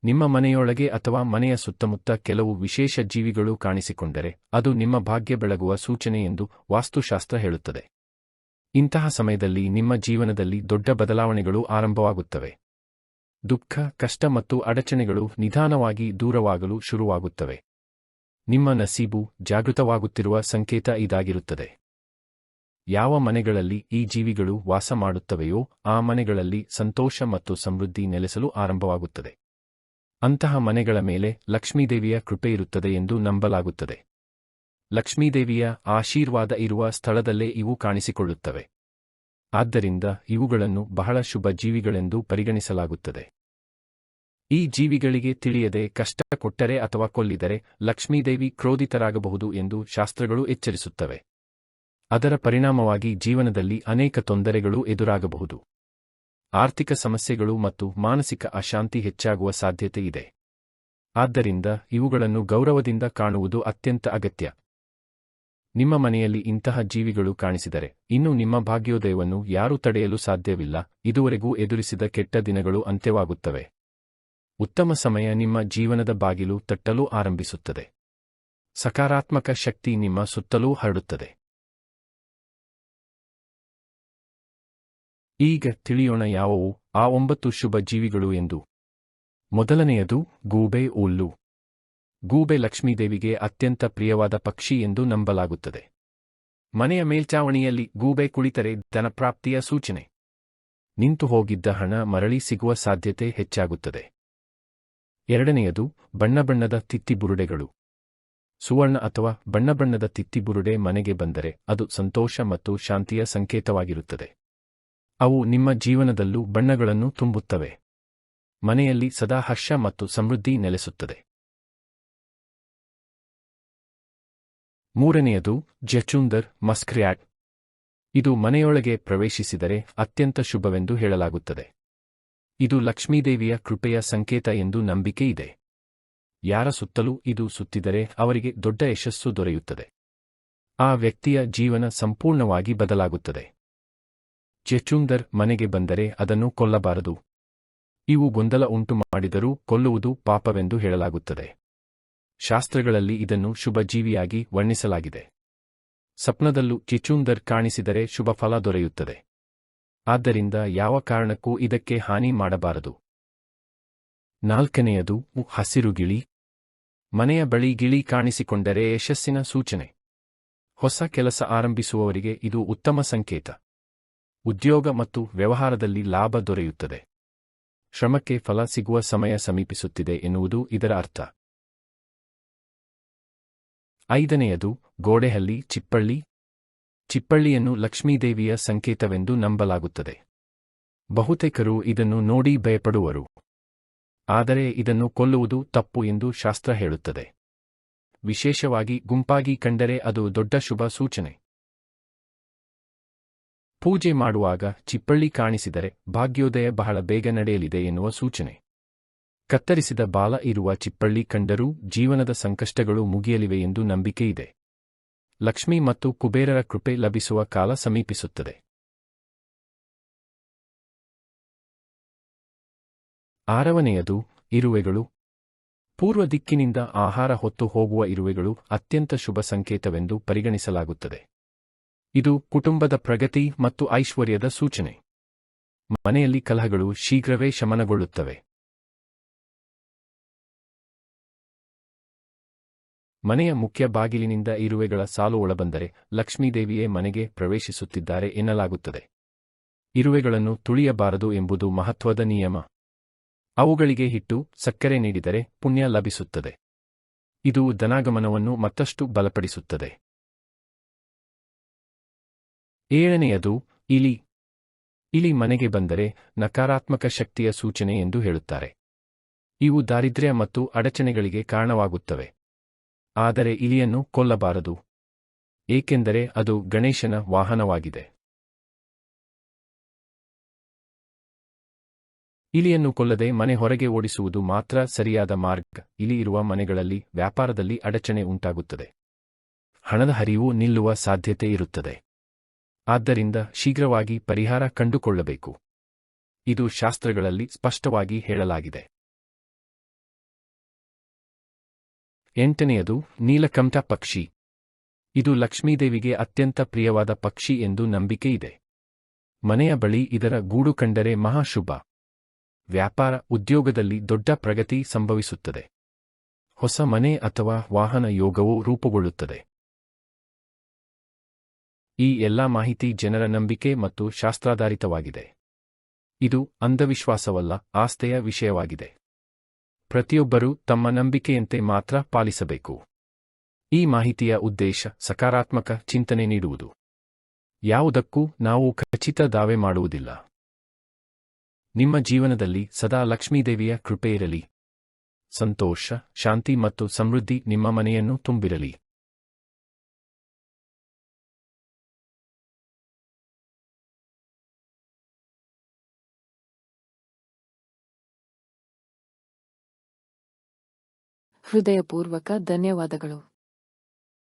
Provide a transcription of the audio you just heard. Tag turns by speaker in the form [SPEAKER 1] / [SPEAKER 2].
[SPEAKER 1] ನಿಮ್ಮ ಮನೆಯೊಳಗೆ ಅಥವಾ ಮನೆಯ ಸುತ್ತಮುತ್ತ ಕೆಲವು ವಿಶೇಷ ಜೀವಿಗಳು ಕಾಣಿಸಿಕೊಂಡರೆ ಅದು ನಿಮ್ಮ ಭಾಗ್ಯ ಬೆಳಗುವ ಸೂಚನೆ ಎಂದು ವಾಸ್ತುಶಾಸ್ತ್ರ ಹೇಳುತ್ತದೆ. ಇಂತಹ ಸಮಯದಲ್ಲಿ ನಿಮ್ಮ ಜೀವನದಲ್ಲಿ ದೊಡ್ಡ ಬದಲಾವಣೆಗಳು ಆರಂಭವಾಗುತ್ತವೆ. ದುಃಖ, ಕಷ್ಟ ಮತ್ತು ಅಡಚಣೆಗಳು ನಿಧಾನವಾಗಿ ದೂರವಾಗಲು ಶುರುವಾಗುತ್ತವೆ. ನಿಮ್ಮ ನಸೀಬು ಜಾಗೃತವಾಗುತ್ತಿರುವ ಸಂಕೇತ ಇದಾಗಿರುತ್ತದೆ. ಯಾವ ಮನೆಗಳಲ್ಲಿ ಈ ಜೀವಿಗಳು ವಾಸ ಮಾಡುತ್ತವೆಯೋ ಆ ಮನೆಗಳಲ್ಲಿ ಸಂತೋಷ ಮತ್ತು ಸಮೃದ್ಧಿ ನೆಲೆಸಲು ಆರಂಭವಾಗುತ್ತದೆ. ಅಂತಹ ಮನೆಗಳ ಮೇಲೆ ಲಕ್ಷ್ಮೀದೇವಿಯ ಕೃಪೆಯಿರುತ್ತದೆ ಎಂದು ನಂಬಲಾಗುತ್ತದೆ. ಲಕ್ಷ್ಮೀದೇವಿಯ ಆಶೀರ್ವಾದ ಇರುವ ಸ್ಥಳದಲ್ಲೇ ಇವು ಕಾಣಿಸಿಕೊಳ್ಳುತ್ತವೆ. ಆದ್ದರಿಂದ ಇವುಗಳನ್ನು ಬಹಳ ಶುಭ ಜೀವಿಗಳೆಂದು ಪರಿಗಣಿಸಲಾಗುತ್ತದೆ. ಈ ಜೀವಿಗಳಿಗೆ ತಿಳಿಯದೆ ಕಷ್ಟ ಕೊಟ್ಟರೆ ಅಥವಾ ಕೊಲ್ಲಿದರೆ ಲಕ್ಷ್ಮೀದೇವಿ ಕ್ರೋಧಿತರಾಗಬಹುದು ಎಂದು ಶಾಸ್ತ್ರಗಳು ಎಚ್ಚರಿಸುತ್ತವೆ. ಅದರ ಪರಿಣಾಮವಾಗಿ ಜೀವನದಲ್ಲಿ ಅನೇಕ ತೊಂದರೆಗಳು ಎದುರಾಗಬಹುದು. ಆರ್ಥಿಕ ಸಮಸ್ಯೆಗಳು ಮತ್ತು ಮಾನಸಿಕ ಅಶಾಂತಿ ಹೆಚ್ಚಾಗುವ ಸಾಧ್ಯತೆ ಇದೆ. ಆದ್ದರಿಂದ ಇವುಗಳನ್ನು ಗೌರವದಿಂದ ಕಾಣುವುದು ಅತ್ಯಂತ ಅಗತ್ಯ. ನಿಮ್ಮ ಮನೆಯಲ್ಲಿ ಇಂತಹ ಜೀವಿಗಳು ಕಾಣಿಸಿದರೆ ಇನ್ನು ನಿಮ್ಮ ಭಾಗ್ಯೋದಯವನ್ನು ಯಾರೂ ತಡೆಯಲು ಸಾಧ್ಯವಿಲ್ಲ. ಇದುವರೆಗೂ ಎದುರಿಸಿದ ಕೆಟ್ಟ ದಿನಗಳು ಅಂತ್ಯವಾಗುತ್ತವೆ. ಉತ್ತಮ ಸಮಯ ನಿಮ್ಮ ಜೀವನದ ಬಾಗಿಲು ತಟ್ಟಲು ಆರಂಭಿಸುತ್ತದೆ. ಸಕಾರಾತ್ಮಕ ಶಕ್ತಿ ನಿಮ್ಮ ಸುತ್ತಲೂ ಹರಡುತ್ತದೆ. ಈಗ ತಿಳಿಯೋಣ ಯಾವುವು ಆ 9 ಶುಭ ಜೀವಿಗಳು ಎಂದು. ಮೊದಲನೆಯದು ಗೂಬೆ ಹುಲ್ಲು. ಗೂಬೆ ಲಕ್ಷ್ಮೀದೇವಿಗೆ ಅತ್ಯಂತ ಪ್ರಿಯವಾದ ಪಕ್ಷಿ ಎಂದು ನಂಬಲಾಗುತ್ತದೆ. ಮನೆಯ ಮೇಲ್ಚಾವಣಿಯಲ್ಲಿ ಗೂಬೆ ಕುಳಿತರೆ ಧನಪ್ರಾಪ್ತಿಯ ಸೂಚನೆ. ನಿಂತು ಹೋಗಿದ್ದ ಹಣ ಮರಳಿ ಸಿಗುವ ಸಾಧ್ಯತೆ ಹೆಚ್ಚಾಗುತ್ತದೆ. ಎರಡನೆಯದು ಬಣ್ಣಬಣ್ಣದ ತಿತ್ತಿಬುರುಡೆಗಳು. ಸುವರ್ಣ ಅಥವಾ ಬಣ್ಣಬಣ್ಣದ ತಿತ್ತಿಬುರುಡೆ ಮನೆಗೆ ಬಂದರೆ ಅದು ಸಂತೋಷ ಮತ್ತು ಶಾಂತಿಯ ಸಂಕೇತವಾಗಿರುತ್ತದೆ. ಅವು ನಿಮ್ಮ ಜೀವನದಲ್ಲೂ ಬಣ್ಣಗಳನ್ನು ತುಂಬುತ್ತವೆ. ಮನೆಯಲ್ಲಿ ಸದಾ ಹರ್ಷ ಮತ್ತು ಸಮೃದ್ಧಿ ನೆಲೆಸುತ್ತದೆ. ಮೂರನೆಯದು ಜಚುಂದರ್ ಮಸ್ಕ್ರ್ಯಾಟ್. ಇದು ಮನೆಯೊಳಗೆ ಪ್ರವೇಶಿಸಿದರೆ ಅತ್ಯಂತ ಶುಭವೆಂದು ಹೇಳಲಾಗುತ್ತದೆ. ಇದು ಲಕ್ಷ್ಮೀದೇವಿಯ ಕೃಪೆಯ ಸಂಕೇತ ಎಂದು ನಂಬಿಕೆ ಇದೆ. ಯಾರ ಸುತ್ತಲೂ ಇದು ಸುತ್ತಿದರೆ ಅವರಿಗೆ ದೊಡ್ಡ ಯಶಸ್ಸು ದೊರೆಯುತ್ತದೆ. ಆ ವ್ಯಕ್ತಿಯ ಜೀವನ ಸಂಪೂರ್ಣವಾಗಿ ಬದಲಾಗುತ್ತದೆ. ಜಚುಂದರ್ ಮನೆಗೆ ಬಂದರೆ ಅದನ್ನು ಕೊಲ್ಲಬಾರದು. ಇವು ಗೊಂದಲ ಉಂಟು ಮಾಡಿದರೂ ಕೊಲ್ಲುವುದು ಪಾಪವೆಂದು ಹೇಳಲಾಗುತ್ತದೆ. ಶಾಸ್ತ್ರಗಳಲ್ಲಿ ಇದನ್ನು ಶುಭ ಜೀವಿಯಾಗಿ ವರ್ಣಿಸಲಾಗಿದೆ. ಸ್ವಪ್ನದಲ್ಲೂ ಜಚುಂದರ್ ಕಾಣಿಸಿದರೆ ಶುಭ ಫಲ ದೊರೆಯುತ್ತದೆ. ಆದ್ದರಿಂದ ಯಾವ ಕಾರಣಕ್ಕೂ ಇದಕ್ಕೆ ಹಾನಿ ಮಾಡಬಾರದು. ನಾಲ್ಕನೆಯದು ಹಸಿರು ಗಿಳಿ. ಮನೆಯ ಬಳಿ ಗಿಳಿ ಕಾಣಿಸಿಕೊಂಡರೆ ಯಶಸ್ಸಿನ ಸೂಚನೆ. ಹೊಸ ಕೆಲಸ ಆರಂಭಿಸುವವರಿಗೆ ಇದು ಉತ್ತಮ ಸಂಕೇತ. ಉದ್ಯೋಗ ಮತ್ತು ವ್ಯವಹಾರದಲ್ಲಿ ಲಾಭ ದೊರೆಯುತ್ತದೆ. ಶ್ರಮಕ್ಕೆ ಫಲ ಸಿಗುವ ಸಮಯ ಸಮೀಪಿಸುತ್ತಿದೆ ಎನ್ನುವುದು ಇದರ ಅರ್ಥ. ಐದನೆಯದು ಗೋಡೆಹಲ್ಲಿ ಚಿಪ್ಪಳ್ಳಿ. ಚಿಪ್ಪಳ್ಳಿಯನ್ನು ಲಕ್ಷ್ಮೀದೇವಿಯ ಸಂಕೇತವೆಂದು ನಂಬಲಾಗುತ್ತದೆ. ಬಹುತೇಕರು ಇದನ್ನು ನೋಡಿ ಭಯಪಡುವರು. ಆದರೆ ಇದನ್ನು ಕೊಲ್ಲುವುದು ತಪ್ಪು ಎಂದು ಶಾಸ್ತ್ರ ಹೇಳುತ್ತದೆ. ವಿಶೇಷವಾಗಿ ಗುಂಪಾಗಿ ಕಂಡರೆ ಅದು ದೊಡ್ಡ ಶುಭ ಸೂಚನೆ. ಪೂಜೆ ಮಾಡುವಾಗ ಚಿಪ್ಪಳ್ಳಿ ಕಾಣಿಸಿದರೆ ಭಾಗ್ಯೋದಯ ಬಹಳ ಬೇಗ ನಡೆಯಲಿದೆ ಎನ್ನುವ ಸೂಚನೆ. ಕತ್ತರಿಸಿದ ಬಾಲ ಇರುವ ಚಿಪ್ಪಳ್ಳಿ ಕಂಡರೂ ಜೀವನದ ಸಂಕಷ್ಟಗಳು ಮುಗಿಯಲಿವೆ ಎಂದು ನಂಬಿಕೆ ಇದೆ. ಲಕ್ಷ್ಮಿ ಮತ್ತು ಕುಬೇರರ ಕೃಪೆ ಲಭಿಸುವ ಕಾಲ ಸಮೀಪಿಸುತ್ತದೆ. ಆರವನೆಯದು ಇರುವೆಗಳು. ಪೂರ್ವ ದಿಕ್ಕಿನಿಂದ ಆಹಾರ ಹೊತ್ತು ಹೋಗುವ ಇರುವೆಗಳು ಅತ್ಯಂತ ಶುಭ ಸಂಕೇತವೆಂದು ಪರಿಗಣಿಸಲಾಗುತ್ತದೆ. ಇದು ಕುಟುಂಬದ ಪ್ರಗತಿ ಮತ್ತು ಐಶ್ವರ್ಯದ ಸೂಚನೆ. ಮನೆಯಲ್ಲಿ ಕಲಹಗಳು ಶೀಘ್ರವೇ ಶಮನಗೊಳ್ಳುತ್ತವೆ. ಮನೆಯ ಮುಖ್ಯ ಬಾಗಿಲಿನಿಂದ ಇರುವೆಗಳ ಸಾಲು ಒಳಬಂದರೆ ಲಕ್ಷ್ಮೀದೇವಿಯೇ ಮನೆಗೆ ಪ್ರವೇಶಿಸುತ್ತಿದ್ದಾರೆ ಎನ್ನಲಾಗುತ್ತದೆ. ಇರುವೆಗಳನ್ನು ತುಳಿಯಬಾರದು ಎಂಬುದು ಮಹತ್ವದ ನಿಯಮ. ಅವುಗಳಿಗೆ ಹಿಟ್ಟು, ಸಕ್ಕರೆ ನೀಡಿದರೆ ಪುಣ್ಯ ಲಭಿಸುತ್ತದೆ. ಇದು ಧನಾಗಮನವನ್ನು ಮತ್ತಷ್ಟು ಬಲಪಡಿಸುತ್ತದೆ. ಏಳನೆಯದು ಇಲಿ. ಇಲಿ ಮನೆಗೆ ಬಂದರೆ ನಕಾರಾತ್ಮಕ ಶಕ್ತಿಯ ಸೂಚನೆ ಎಂದು ಹೇಳುತ್ತಾರೆ. ಇವು ದಾರಿದ್ರ್ಯ ಮತ್ತು ಅಡಚಣೆಗಳಿಗೆ ಕಾರಣವಾಗುತ್ತವೆ. ಆದರೆ ಇಲಿಯನ್ನು ಕೊಲ್ಲಬಾರದು. ಏಕೆಂದರೆ ಅದು ಗಣೇಶನ ವಾಹನವಾಗಿದೆ. ಇಲಿಯನ್ನು ಕೊಲ್ಲದೆ ಮನೆ ಹೊರಗೆ ಓಡಿಸುವುದು ಮಾತ್ರ ಸರಿಯಾದ ಮಾರ್ಗ. ಇಲಿ ಇರುವ ಮನೆಗಳಲ್ಲಿ ವ್ಯಾಪಾರದಲ್ಲಿ ಅಡಚಣೆ ಉಂಟಾಗುತ್ತದೆ. ಹಣದ ಹರಿವು ನಿಲ್ಲುವ ಸಾಧ್ಯತೆ ಇರುತ್ತದೆ. ಆದ್ದರಿಂದ ಶೀಘ್ರವಾಗಿ ಪರಿಹಾರ ಕಂಡುಕೊಳ್ಳಬೇಕು. ಇದು ಶಾಸ್ತ್ರಗಳಲ್ಲಿ ಸ್ಪಷ್ಟವಾಗಿ ಹೇಳಲಾಗಿದೆ. ಎಂಟನೆಯದು ನೀಲಕಂಠ ಪಕ್ಷಿ. ಇದು ಲಕ್ಷ್ಮೀದೇವಿಗೆ ಅತ್ಯಂತ ಪ್ರಿಯವಾದ ಪಕ್ಷಿ ಎಂದು ನಂಬಿಕೆ ಇದೆ. ಮನೆಯ ಬಳಿ ಇದರ ಗೂಡು ಕಂಡರೆ ಮಹಾಶುಭ. ವ್ಯಾಪಾರ, ಉದ್ಯೋಗದಲ್ಲಿ ದೊಡ್ಡ ಪ್ರಗತಿ ಸಂಭವಿಸುತ್ತದೆ. ಹೊಸ ಮನೆ ಅಥವಾ ವಾಹನ ಯೋಗವೂ ರೂಪುಗೊಳ್ಳುತ್ತದೆ. ಈ ಎಲ್ಲಾ ಮಾಹಿತಿ ಜನರ ನಂಬಿಕೆ ಮತ್ತು ಶಾಸ್ತ್ರಾಧಾರಿತವಾಗಿದೆ. ಇದು ಅಂಧವಿಶ್ವಾಸವಲ್ಲ, ಆಸ್ಥೆಯ ವಿಷಯವಾಗಿದೆ. ಪ್ರತಿಯೊಬ್ಬರೂ ತಮ್ಮ ನಂಬಿಕೆಯಂತೆ ಮಾತ್ರ ಪಾಲಿಸಬೇಕು. ಈ ಮಾಹಿತಿಯ ಉದ್ದೇಶ ಸಕಾರಾತ್ಮಕ ಚಿಂತನೆ ನೀಡುವುದು. ಯಾವುದಕ್ಕೂ ನಾವು ಖಚಿತ ದಾವೆ ಮಾಡುವುದಿಲ್ಲ. ನಿಮ್ಮ ಜೀವನದಲ್ಲಿ ಸದಾ ಲಕ್ಷ್ಮೀದೇವಿಯ ಕೃಪೆ ಇರಲಿ. ಸಂತೋಷ, ಶಾಂತಿ ಮತ್ತು ಸಮೃದ್ಧಿ ನಿಮ್ಮ ಮನೆಯನ್ನು ತುಂಬಿರಲಿ.
[SPEAKER 2] ಹೃದಯಪೂರ್ವಕ ಧನ್ಯವಾದಗಳು.